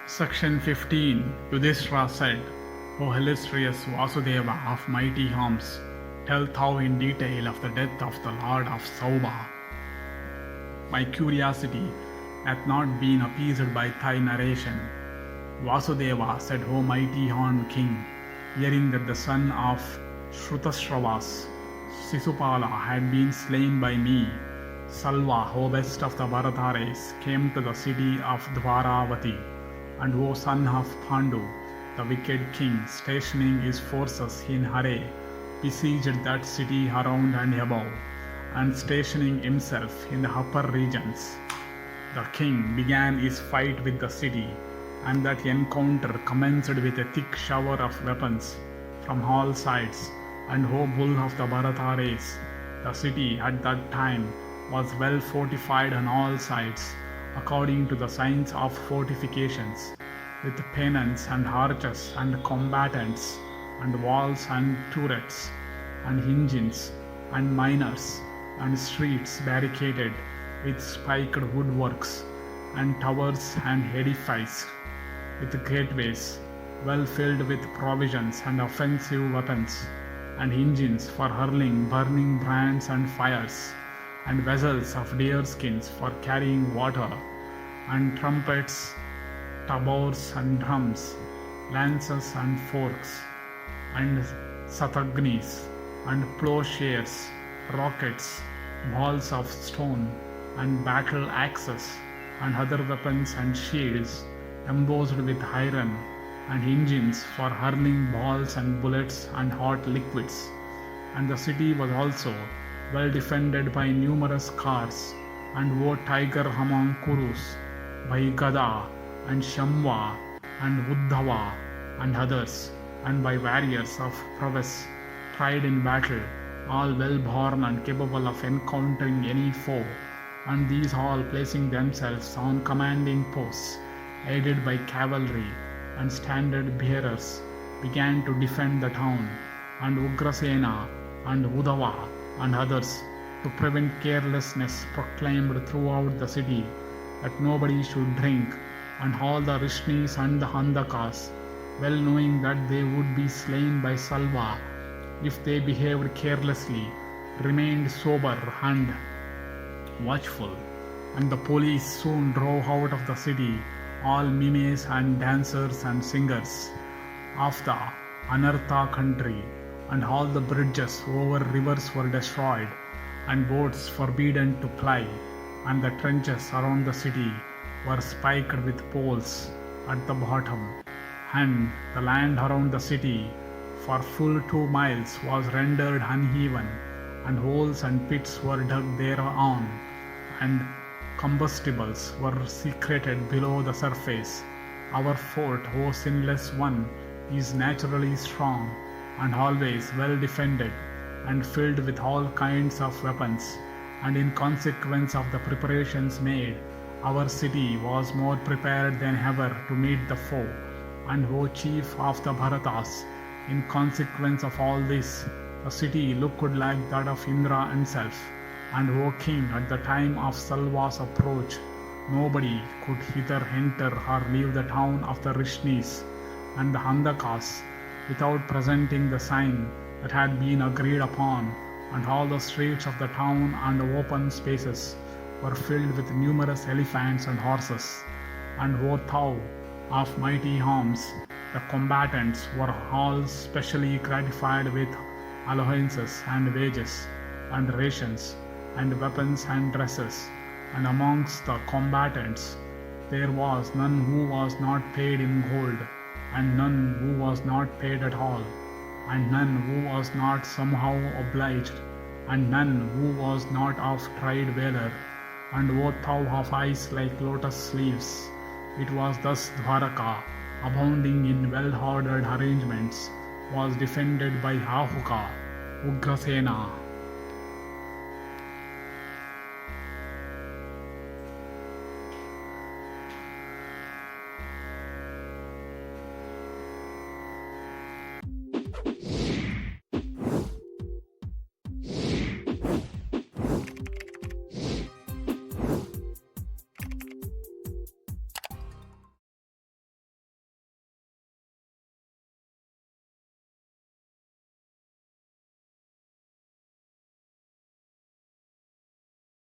Section 15. Yudhishthira said, O illustrious Vasudeva of mighty arms, tell thou in detail of the death of the Lord of Saubha. My curiosity hath not been appeased by thy narration. Vasudeva said, O mighty horned king, hearing that the son of Srutasravas, Sisupala, had been slain by me, Salwa, O best of the Bharata race, came to the city of Dvaravati, and O son of Pandu, the wicked king, stationing his forces in array, besieged that city around and above, and stationing himself in the upper regions. The king began his fight with the city, and that encounter commenced with a thick shower of weapons from all sides. And O bull of the Bharata race, the city at that time was well fortified on all sides, according to the signs of fortifications, with pennons and arches and combatants, and walls and turrets, and engines, and miners, and streets barricaded with spiked woodworks, and towers and edifices, with gateways well filled with provisions and offensive weapons, and engines for hurling burning brands and fires, and vessels of deerskins for carrying water, and trumpets, tabors and drums, lances and forks, and satagnis, and plowshares, rockets, balls of stone, and battle axes, and other weapons and shields, embossed with iron, and engines for hurling balls and bullets and hot liquids. And the city was also well defended by numerous cars, and O tiger among Kurus, by Gada and Shamva and Uddhava and others, and by warriors of prowess, tried in battle, all well born and capable of encountering any foe, and these all placing themselves on commanding posts, aided by cavalry and standard bearers, began to defend the town, and Ugrasena and Uddhava and others, to prevent carelessness proclaimed throughout the city that nobody should drink, and all the Rishnis and the Handakas, well knowing that they would be slain by Salwa if they behaved carelessly, remained sober and watchful. And the police soon drove out of the city all mimes and dancers and singers of the Anartha country, and all the bridges over rivers were destroyed, and boats forbidden to ply, and the trenches around the city were spiked with poles at the bottom, and the land around the city for full 2 miles was rendered uneven, and holes and pits were dug thereon, and combustibles were secreted below the surface. Our fort, O sinless one, is naturally strong, and always well defended, and filled with all kinds of weapons, and in consequence of the preparations made, our city was more prepared than ever to meet the foe. And O chief of the Bharatas, in consequence of all this, the city looked like that of Indra himself. And O king, at the time of Salwa's approach, nobody could either enter or leave the town of the Rishnis and the Handakas without presenting the sign that had been agreed upon, and all the streets of the town and the open spaces were filled with numerous elephants and horses. And O thou of mighty arms, the combatants were all specially gratified with allowances and wages, and rations, and weapons and dresses, and amongst the combatants there was none who was not paid in gold, and none who was not paid at all, and none who was not somehow obliged, and none who was not of tried valor. And O thou of eyes like lotus leaves, it was thus Dwaraka, abounding in well-ordered arrangements, was defended by Ahuka, Ugrasena,